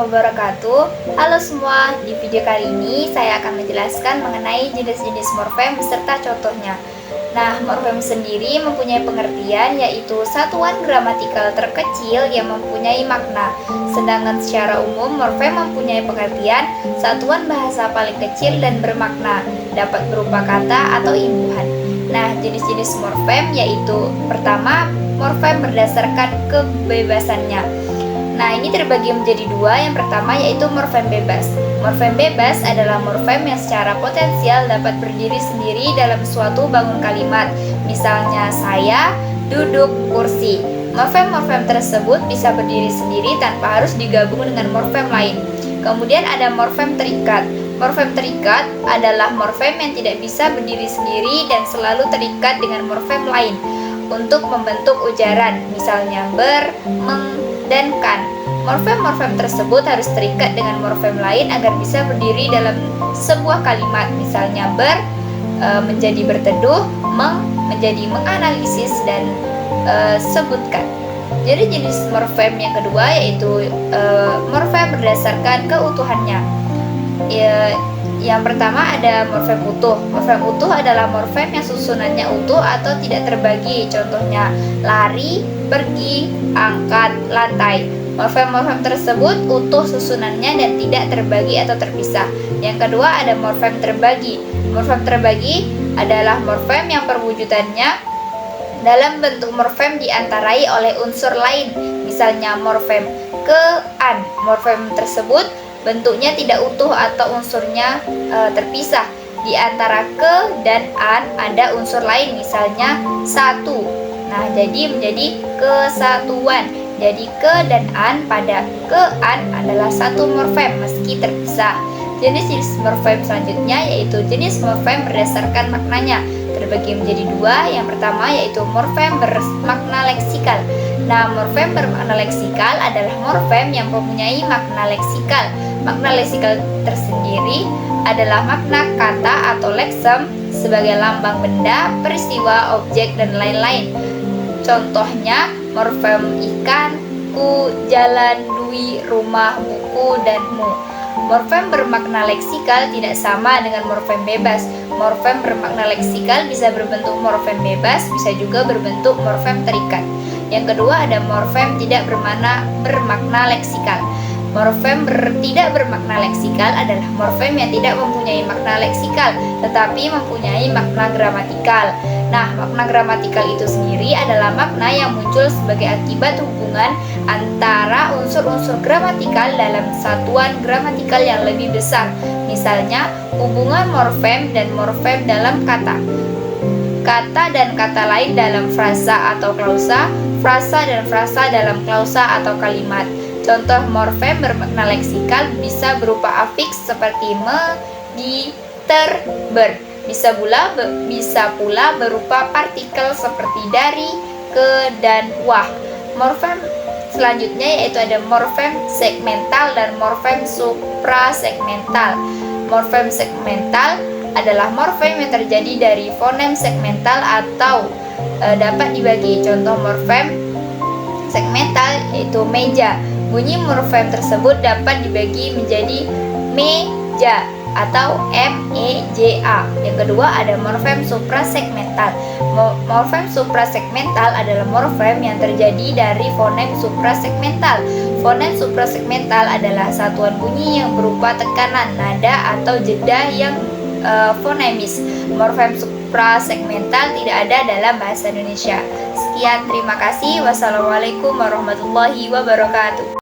wabarakatuh. Halo semua, di video kali ini saya akan menjelaskan mengenai jenis-jenis morfem beserta contohnya. Nah, morfem sendiri mempunyai pengertian yaitu satuan gramatikal terkecil yang mempunyai makna. Sedangkan secara umum morfem mempunyai pengertian satuan bahasa paling kecil dan bermakna, dapat berupa kata atau imbuhan. Nah, jenis-jenis morfem yaitu pertama, morfem berdasarkan kebebasannya. Nah, ini terbagi menjadi dua. Yang pertama yaitu morfem bebas. Morfem bebas adalah morfem yang secara potensial dapat berdiri sendiri dalam suatu bangun kalimat. Misalnya saya, duduk, kursi. Morfem-morfem tersebut bisa berdiri sendiri tanpa harus digabung dengan morfem lain. Kemudian ada morfem terikat. Morfem terikat adalah morfem yang tidak bisa berdiri sendiri dan selalu terikat dengan morfem lain untuk membentuk ujaran, misalnya ber, meng, dan kan. Morfem-morfem tersebut harus terikat dengan morfem lain agar bisa berdiri dalam sebuah kalimat, misalnya ber menjadi berteduh, meng menjadi menganalisis, dan sebutkan. Jadi jenis morfem yang kedua yaitu morfem berdasarkan keutuhannya. Yang pertama ada morfem utuh. Morfem utuh adalah morfem yang susunannya utuh atau tidak terbagi. Contohnya lari, pergi, angkat, lantai. Morfem-morfem tersebut utuh susunannya dan tidak terbagi atau terpisah. Yang kedua ada morfem terbagi. Morfem terbagi adalah morfem yang perwujudannya dalam bentuk morfem diantarai oleh unsur lain. Misalnya morfem ke-an. Morfem tersebut bentuknya tidak utuh atau unsurnya terpisah. Di antara ke dan an ada unsur lain, misalnya satu. Nah, jadi menjadi kesatuan. Jadi ke dan an pada ke-an adalah satu morfem meski terpisah. Jenis-jenis morfem selanjutnya yaitu jenis morfem berdasarkan maknanya. Terbagi menjadi dua. Yang pertama yaitu morfem bermakna leksikal. Nah, morfem bermakna leksikal adalah morfem yang mempunyai makna leksikal. Makna leksikal tersendiri adalah makna kata atau leksem sebagai lambang benda, peristiwa, objek, dan lain-lain. Contohnya morfem ikan, ku, jalan, dui, rumah, buku, dan mu. Morfem bermakna leksikal tidak sama dengan morfem bebas. Morfem bermakna leksikal bisa berbentuk morfem bebas, bisa juga berbentuk morfem terikat. Yang kedua ada morfem tidak bermakna leksikal. Morfem tidak bermakna leksikal adalah morfem yang tidak mempunyai makna leksikal, tetapi mempunyai makna gramatikal. Nah, makna gramatikal itu sendiri adalah makna yang muncul sebagai akibat hubungan antara unsur-unsur gramatikal dalam satuan gramatikal yang lebih besar. Misalnya, hubungan morfem dan morfem dalam kata. Kata dan kata lain dalam frasa atau klausa, frasa dan frasa dalam klausa atau kalimat. Contoh morfem bermakna leksikal bisa berupa afiks seperti me, di, ter, ber. Bisa pula berupa partikel seperti dari, ke, dan wah. Morfem selanjutnya yaitu ada morfem segmental dan morfem suprasegmental. Morfem segmental adalah morfem yang terjadi dari fonem segmental atau dapat dibagi. Contoh morfem segmental yaitu meja. Bunyi morfem tersebut dapat dibagi menjadi meja atau meja. Yang kedua ada morfem suprasegmental. Morfem suprasegmental adalah morfem yang terjadi dari fonem suprasegmental. Fonem suprasegmental adalah satuan bunyi yang berupa tekanan, nada, atau jeda yang fonemis. Morfem suprasegmental tidak ada dalam bahasa Indonesia. Sekian, terima kasih. Wassalamualaikum warahmatullahi wabarakatuh.